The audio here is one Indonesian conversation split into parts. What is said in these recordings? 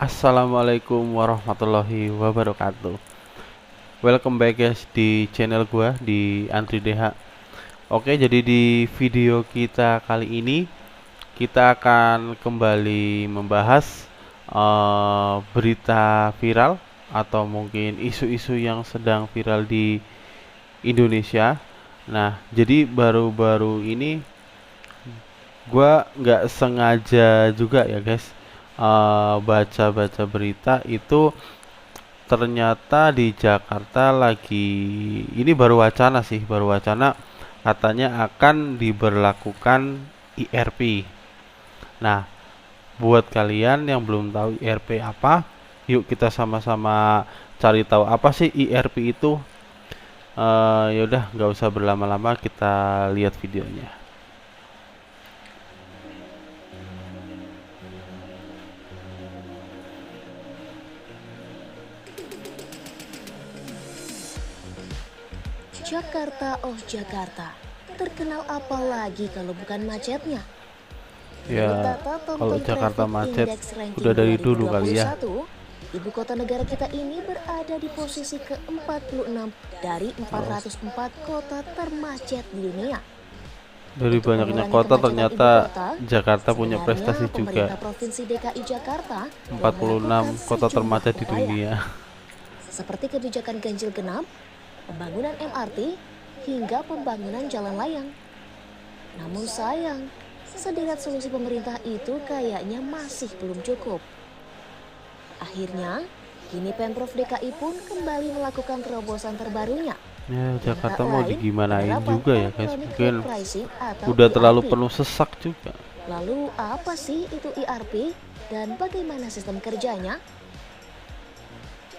Assalamualaikum warahmatullahi wabarakatuh. Welcome back guys di channel gua di Andri DH. Oke, jadi di video kita kali ini kita akan kembali membahas berita viral atau mungkin isu-isu yang sedang viral di Indonesia. Nah, jadi baru-baru ini gua nggak sengaja juga ya guys baca-baca berita itu ternyata di Jakarta lagi ini baru wacana sih, baru wacana katanya akan diberlakukan IRP. Nah, buat kalian yang belum tahu IRP apa, yuk kita sama-sama cari tahu apa sih IRP itu. Yaudah, nggak usah berlama-lama, kita lihat videonya. Jakarta, oh Jakarta, terkenal apa lagi kalau bukan macetnya? Ya, kalau Jakarta macet udah dari dulu kali ya. Ibu kota negara kita ini berada di posisi ke-46 dari 404 kota termacet di dunia. Dari banyaknya kota ternyata Jakarta punya prestasi juga. Provinsi DKI Jakarta 46 kota termacet di dunia. Seperti kebijakan ganjil genap, pembangunan MRT, hingga pembangunan jalan layang. Namun sayang, sederet solusi pemerintah itu kayaknya masih belum cukup. Akhirnya, kini Pemprov DKI pun kembali melakukan terobosan terbarunya. Ya, Jakarta mau digimanain juga ya guys, mungkin udah terlalu penuh sesak juga. Lalu apa sih itu IRP dan bagaimana sistem kerjanya?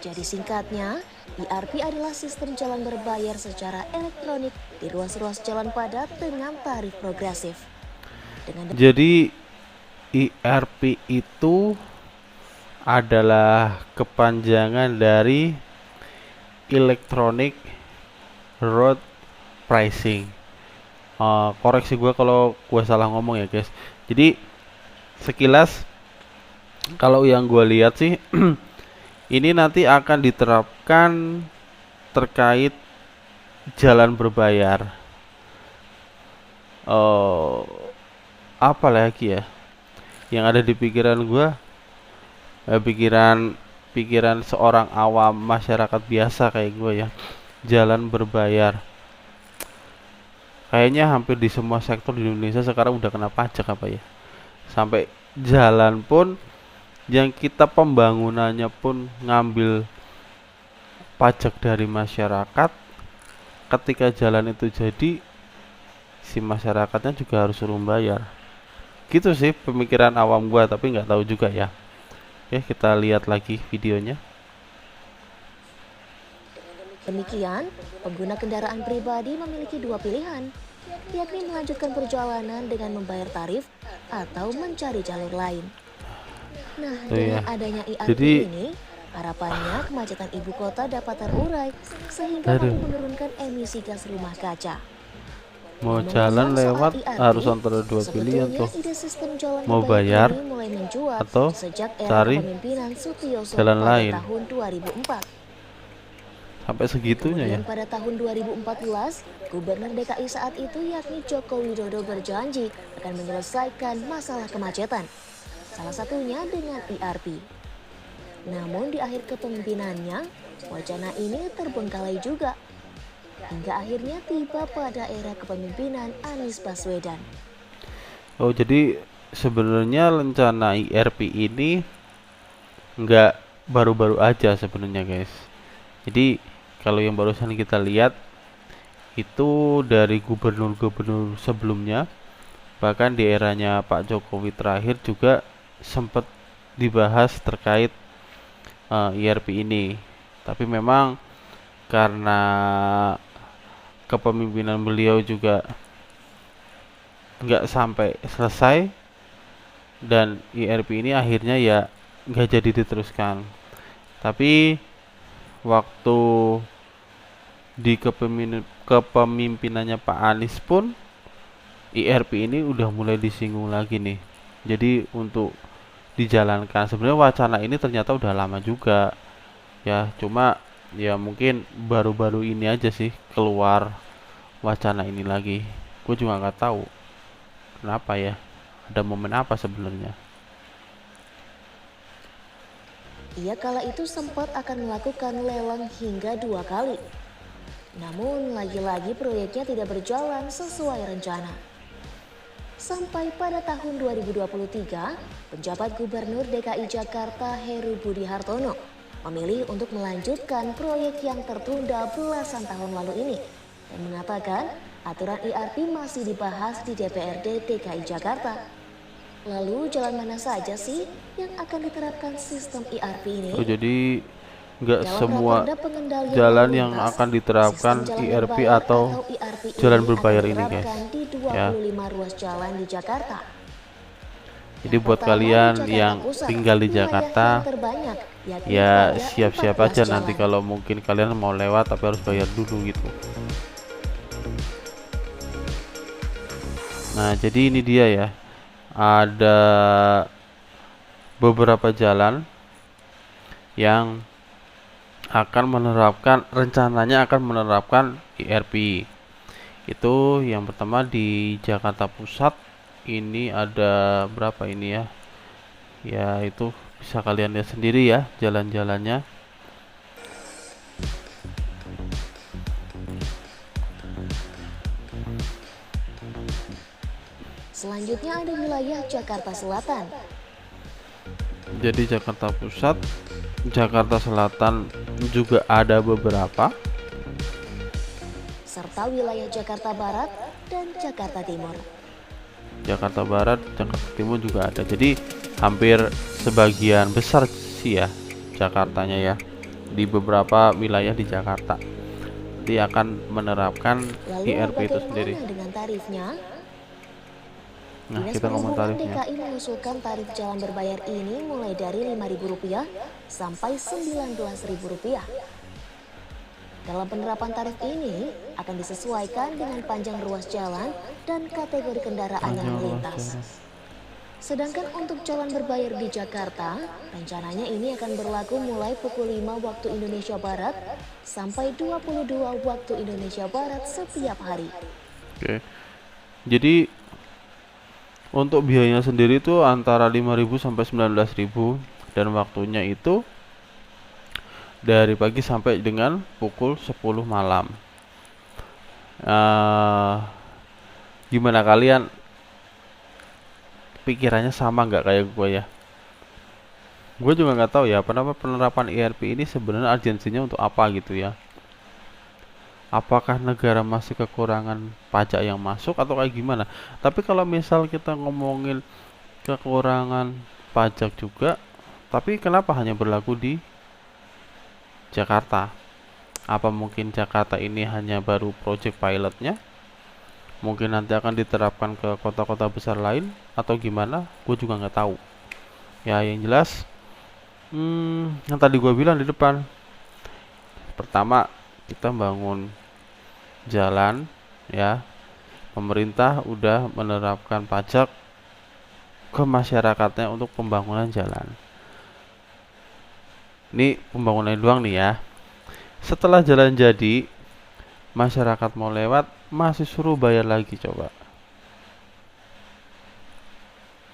Jadi singkatnya, IRP adalah sistem jalan berbayar secara elektronik di ruas-ruas jalan padat dengan tarif progresif. Jadi IRP itu adalah kepanjangan dari Electronic Road Pricing. Koreksi gue kalau gue salah ngomong ya guys. Jadi sekilas kalau yang gue lihat sih ini nanti akan diterapkan terkait jalan berbayar. Apa lagi ya yang ada di pikiran gue? Pikiran seorang awam masyarakat biasa kayak gue ya, jalan berbayar. Kayaknya hampir di semua sektor di Indonesia sekarang udah kena pajak apa ya. Sampai jalan pun yang kita pembangunannya pun ngambil pajak dari masyarakat. Ketika jalan itu jadi, si masyarakatnya juga harus suruh bayar. Gitu sih pemikiran awam gua, tapi nggak tahu juga ya. Oke, kita lihat lagi videonya. Demikian, pengguna kendaraan pribadi memiliki dua pilihan, yakni melanjutkan perjalanan dengan membayar tarif atau mencari jalur lain. Nah, dengan adanya IRP ini, harapannya kemacetan ibu kota dapat terurai sehingga mampu menurunkan emisi gas rumah kaca. Mau jalan lewat harus antara dua pilihan tuh, mau bayar atau cari jalan lain. Tahun 2004. Sampai segitunya ya. Pada tahun 2014, Gubernur DKI saat itu yakni Joko Widodo berjanji akan menyelesaikan masalah kemacetan. Salah satunya dengan IRP. Namun di akhir kepemimpinannya, wacana ini terbengkalai juga. Hingga akhirnya tiba pada era kepemimpinan Anies Baswedan. Oh, jadi sebenarnya rencana IRP ini nggak baru-baru aja sebenarnya guys. Jadi kalau yang barusan kita lihat itu dari gubernur-gubernur sebelumnya, bahkan di eranya Pak Jokowi terakhir juga sempat dibahas terkait IRP ini. Tapi memang karena kepemimpinan beliau juga nggak sampai selesai dan IRP ini akhirnya ya nggak jadi diteruskan. Tapi waktu di kepemimpinannya Pak Anies pun IRP ini udah mulai disinggung lagi nih. Jadi untuk dijalankan. Sebenarnya wacana ini ternyata udah lama juga ya, cuma ya mungkin baru-baru ini aja sih keluar wacana ini lagi. Gue juga nggak tahu kenapa ya, ada momen apa sebenarnya. Ia kala itu sempat akan melakukan lelang hingga 2 kali. Namun lagi-lagi proyeknya tidak berjalan sesuai rencana. Sampai pada tahun 2023, penjabat Gubernur DKI Jakarta Heru Budi Hartono memilih untuk melanjutkan proyek yang tertunda belasan tahun lalu ini dan mengatakan aturan IRP masih dibahas di DPRD DKI Jakarta. Lalu jalan mana saja sih yang akan diterapkan sistem IRP ini? Oh, jadi nggak Dalam semua Raperda Pengendalian jalan Lalu yang Lintas, akan diterapkan sistem jalan IRP berbayar atau IRP jalan ini berbayar akan ini, guys. diterapkan di Ya. 25 ruas jalan di Jakarta. Jadi Yang buat pertama, kalian di Jakarta yang Pusat, tinggal di wilayah Jakarta, yang terbanyak, yakni ya ada siap-siap 14 aja nanti jalan. kalau mungkin kalian mau lewat tapi harus bayar dulu gitu. Nah, jadi ini dia ya. Ada beberapa jalan yang rencananya akan menerapkan IRP. Itu yang pertama di Jakarta Pusat. Ini ada berapa ini ya? Ya, itu bisa kalian lihat sendiri ya jalan-jalannya. Selanjutnya ada wilayah Jakarta Selatan. Jadi Jakarta Pusat, Jakarta Selatan juga ada beberapa. Serta wilayah Jakarta Barat dan Jakarta Timur. Jakarta Barat, Jakarta Timur juga ada. Jadi hampir sebagian besar sih ya Jakartanya ya, di beberapa wilayah di Jakarta dia akan menerapkan Lalu IRP itu sendiri. bagaimana dengan tarifnya? Nah, Dinas kita ngomong Perhubungan tarifnya. DKI mengusulkan tarif jalan berbayar ini mulai dari Rp5.000 sampai Rp19.000. Dalam penerapan tarif ini akan disesuaikan dengan panjang ruas jalan dan kategori kendaraan yang Panjang ruas melintas. jalan. Sedangkan untuk jalan berbayar di Jakarta, rencananya ini akan berlaku mulai pukul 5 waktu Indonesia Barat sampai 22 waktu Indonesia Barat setiap hari. Oke. Jadi untuk biayanya sendiri itu antara 5.000 sampai 19.000 dan waktunya itu dari pagi sampai dengan pukul 10 malam. Gimana kalian? Pikirannya sama nggak kayak gue ya? Gue juga nggak tahu ya, kenapa penerapan IRP ini sebenarnya urgensinya untuk apa gitu ya? Apakah negara masih kekurangan pajak yang masuk atau kayak gimana? Tapi kalau misal kita ngomongin kekurangan pajak juga, tapi kenapa hanya berlaku di Jakarta? Apa mungkin Jakarta ini hanya baru project pilotnya? Mungkin nanti akan diterapkan ke kota-kota besar lain atau gimana? Gue juga nggak tahu. Ya, yang jelas, yang tadi gue bilang di depan, pertama kita bangun jalan ya, pemerintah udah menerapkan pajak ke masyarakatnya untuk pembangunan jalan. Ini pembangunan doang nih ya. Setelah jalan jadi, masyarakat mau lewat masih suruh bayar lagi, coba.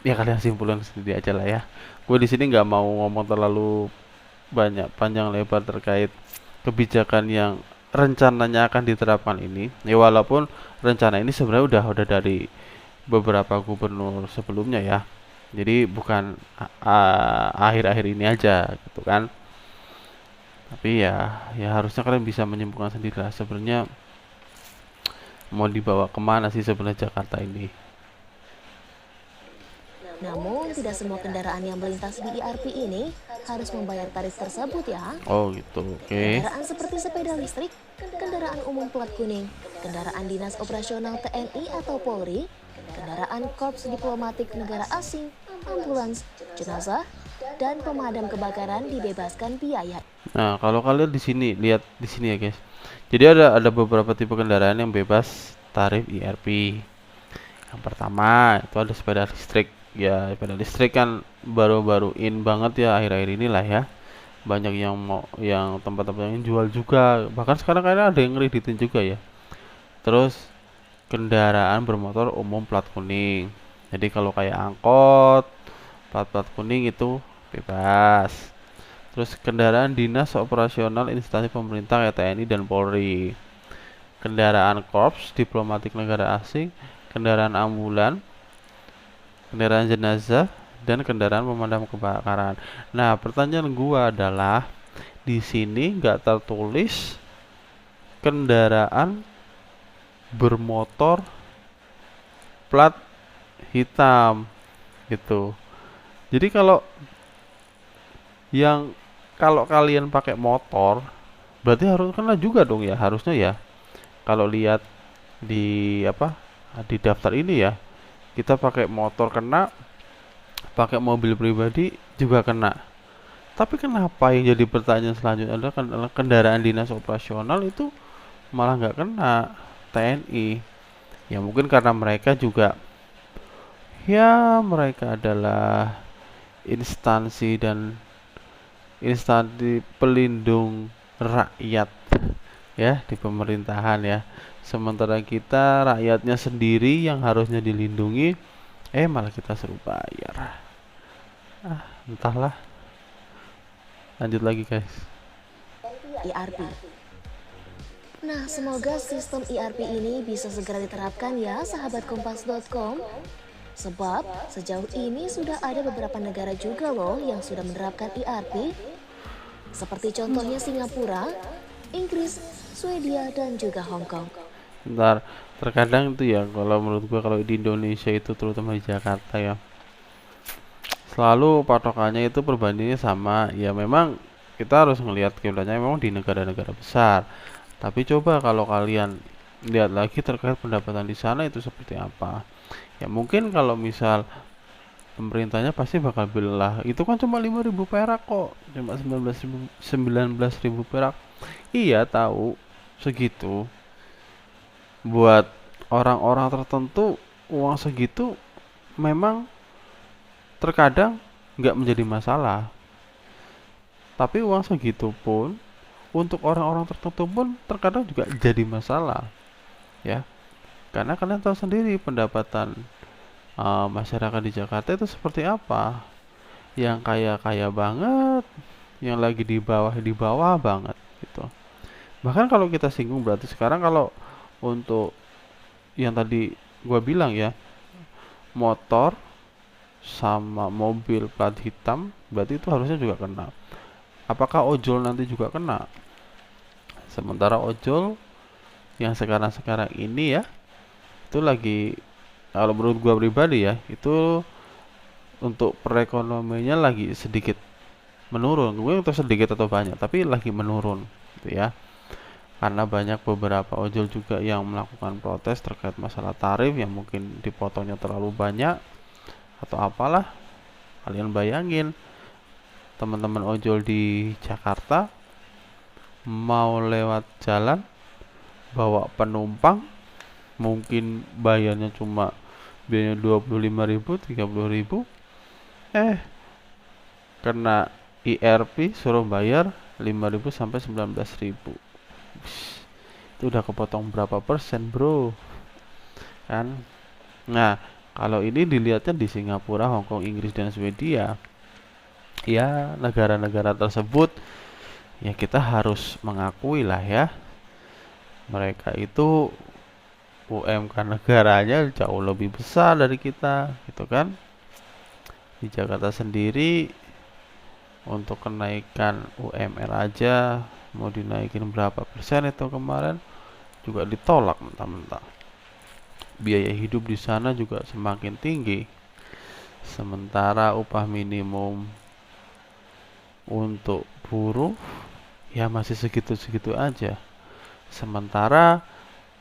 Ya kalian simpulkan sendiri aja lah ya. Gue di sini nggak mau ngomong terlalu banyak panjang lebar terkait kebijakan yang rencananya akan diterapkan ini. Ya walaupun rencana ini sebenarnya udah dari beberapa gubernur sebelumnya ya. Jadi bukan akhir-akhir ini aja gitu kan. Tapi ya harusnya kalian bisa menyimpulkan sendiri lah sebenarnya mau dibawa kemana sih sebenarnya Jakarta ini. Namun tidak semua kendaraan yang melintas di IRP ini harus membayar tarif tersebut ya. Oh gitu, oke. Kendaraan seperti sepeda listrik, kendaraan umum plat kuning, kendaraan dinas operasional TNI atau Polri, kendaraan korps diplomatik negara asing, ambulans, jenazah, dan pemadam kebakaran dibebaskan biaya. Nah, kalau kalian di sini lihat di sini ya guys. Jadi ada beberapa tipe kendaraan yang bebas tarif IRP. Yang pertama itu ada sepeda listrik. ya sepeda listrik kan baru-baru in banget ya akhir-akhir inilah ya. Banyak yang mau, yang tempat-tempat yang jual juga, bahkan sekarang kayaknya ada yang ngeditin juga ya. Terus kendaraan bermotor umum plat kuning, jadi kalau kayak angkot plat-plat kuning itu bebas. Terus kendaraan dinas operasional instansi pemerintah kayak TNI dan Polri, kendaraan korps diplomatik negara asing, kendaraan ambulan, kendaraan jenazah, dan kendaraan pemadam kebakaran. Nah, pertanyaan gua adalah di sini nggak tertulis kendaraan bermotor plat hitam gitu. Jadi yang kalau kalian pakai motor berarti harus kena juga dong ya, harusnya ya. Kalau lihat di apa, di daftar ini ya, kita pakai motor kena, pakai mobil pribadi juga kena. Tapi kenapa yang jadi pertanyaan selanjutnya adalah kendaraan dinas operasional itu malah nggak kena TNI? Ya mungkin karena mereka juga, ya mereka adalah instansi dan instansi pelindung rakyat ya di pemerintahan ya. Sementara kita rakyatnya sendiri yang harusnya dilindungi, malah kita suruh bayar. Entahlah. Lanjut lagi guys. IRP. Nah, semoga sistem IRP ini bisa segera diterapkan ya, sahabat kompas.com. Sebab sejauh ini sudah ada beberapa negara juga loh yang sudah menerapkan IRP. Seperti contohnya Singapura, Inggris, Swedia, dan juga Hong Kong. Bentar, terkadang itu ya kalau menurut gua, kalau di Indonesia itu terutama di Jakarta ya, selalu patokannya itu perbandingannya sama. Ya memang kita harus ngelihat kiblatnya memang di negara-negara besar. Tapi coba kalau kalian lihat lagi terkait pendapatan di sana itu seperti apa. Ya mungkin kalau misal pemerintahnya pasti bakal bilang lah, itu kan cuma 5.000 perak kok, cuma 19.000 perak. Iya tahu, segitu. Buat orang-orang tertentu uang segitu memang terkadang nggak menjadi masalah. Tapi uang segitu pun untuk orang-orang tertentu pun terkadang juga jadi masalah, ya. Karena kalian tahu sendiri pendapatan masyarakat di Jakarta itu seperti apa. Yang kaya-kaya banget, yang lagi di bawah banget gitu. Bahkan kalau kita singgung berarti sekarang kalau untuk yang tadi gua bilang ya, motor sama mobil plat hitam berarti itu harusnya juga kena. Apakah ojol nanti juga kena? Sementara ojol yang sekarang-sekarang ini ya, itu lagi, kalau menurut gua pribadi ya, itu untuk perekonomiannya lagi sedikit menurun. Gue itu sedikit atau banyak, tapi lagi menurun gitu ya. Karena banyak beberapa ojol juga yang melakukan protes terkait masalah tarif yang mungkin dipotongnya terlalu banyak atau apalah. Kalian bayangin teman-teman ojol di Jakarta mau lewat jalan bawa penumpang, mungkin bayarnya cuma biayanya 25.000, 30.000, kena IRP suruh bayar 5.000 sampai 19.000. Itu udah kepotong berapa persen bro, kan? Nah, kalau ini dilihatnya di Singapura, Hong Kong, Inggris, dan Swedia, ya negara-negara tersebut ya kita harus mengakui lah ya, mereka itu UMK negaranya jauh lebih besar dari kita gitu kan. Di Jakarta sendiri untuk kenaikan UMR aja mau dinaikin berapa persen itu kemarin juga ditolak mentah-mentah. Biaya hidup di sana juga semakin tinggi. Sementara upah minimum untuk buruh ya masih segitu-segitu aja. Sementara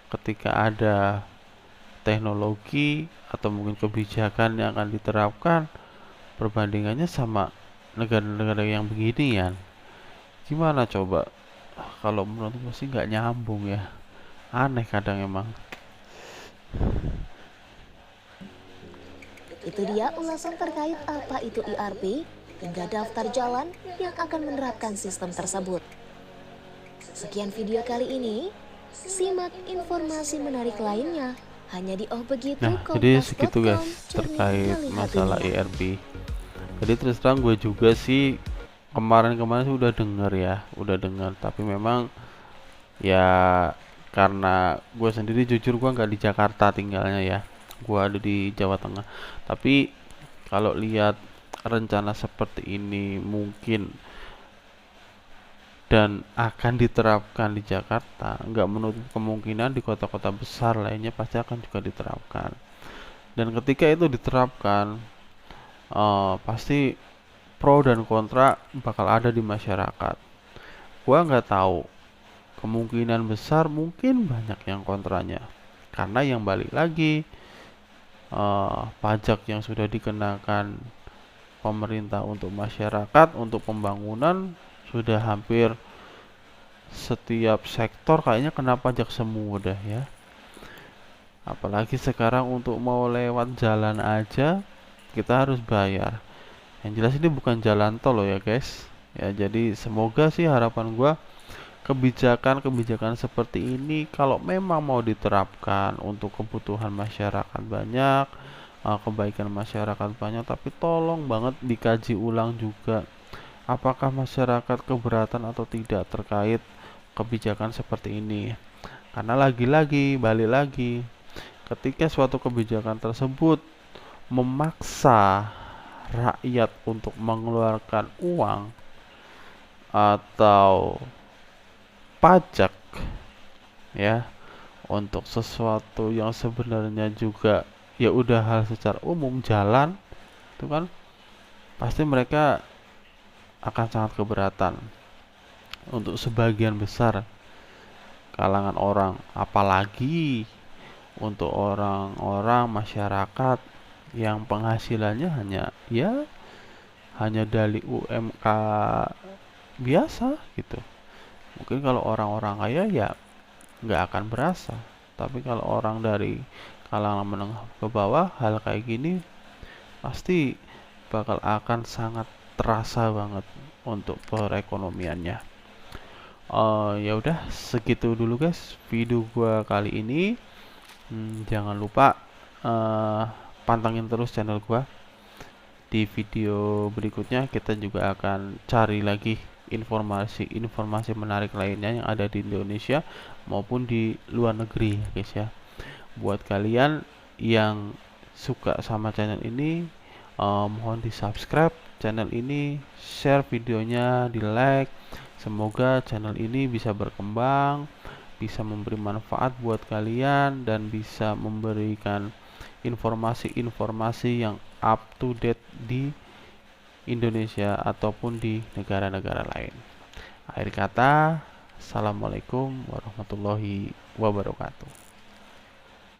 ketika ada teknologi atau mungkin kebijakan yang akan diterapkan, perbandingannya sama negara-negara yang beginian, gimana coba? Kalau menurut gue sih nggak nyambung ya, aneh kadang emang. Itu dia ulasan terkait apa itu ERP hingga daftar jalan yang akan menerapkan sistem tersebut. Sekian video kali ini, simak informasi menarik lainnya hanya di Oh Begitu Nah, jadi segitu Kompas.com, guys jernih terkait melihat masalah dunia. ERP. Jadi terus terang gue juga sih kemarin-kemarin sih udah denger, tapi memang ya karena gue sendiri jujur gue nggak di Jakarta tinggalnya ya, gue ada di Jawa Tengah. Tapi kalau lihat rencana seperti ini mungkin dan akan diterapkan di Jakarta, nggak menutup kemungkinan di kota-kota besar lainnya pasti akan juga diterapkan. Dan ketika itu diterapkan, pasti pro dan kontra bakal ada di masyarakat. Gua nggak tahu, kemungkinan besar mungkin banyak yang kontranya. Karena yang balik lagi, pajak yang sudah dikenakan pemerintah untuk masyarakat, untuk pembangunan, sudah hampir setiap sektor kayaknya kena pajak semua dah ya. Apalagi sekarang untuk mau lewat jalan aja kita harus bayar. Yang jelas ini bukan jalan tol loh ya guys. Ya jadi semoga sih harapan gua kebijakan-kebijakan seperti ini kalau memang mau diterapkan untuk kebutuhan masyarakat banyak, kebaikan masyarakat banyak, tapi tolong banget dikaji ulang juga apakah masyarakat keberatan atau tidak terkait kebijakan seperti ini. Karena lagi-lagi balik lagi, ketika suatu kebijakan tersebut memaksa rakyat untuk mengeluarkan uang atau pajak ya untuk sesuatu yang sebenarnya juga ya udah hal secara umum jalan, itu kan pasti mereka akan sangat keberatan untuk sebagian besar kalangan orang, apalagi untuk orang-orang masyarakat yang penghasilannya hanya dari UMK biasa gitu. Mungkin kalau orang-orang kaya ya nggak akan berasa, tapi kalau orang dari kalangan menengah ke bawah, hal kayak gini pasti bakal akan sangat terasa banget untuk perekonomiannya. Ya udah segitu dulu guys video gua kali ini. Jangan lupa pantengin terus channel gua. Di video berikutnya kita juga akan cari lagi informasi-informasi menarik lainnya yang ada di Indonesia maupun di luar negeri ya guys ya. Buat kalian yang suka sama channel ini, mohon di subscribe channel ini, share videonya, di like. Semoga channel ini bisa berkembang, bisa memberi manfaat buat kalian dan bisa memberikan informasi-informasi yang up to date di Indonesia ataupun di negara-negara lain. Akhir kata, assalamualaikum warahmatullahi wabarakatuh.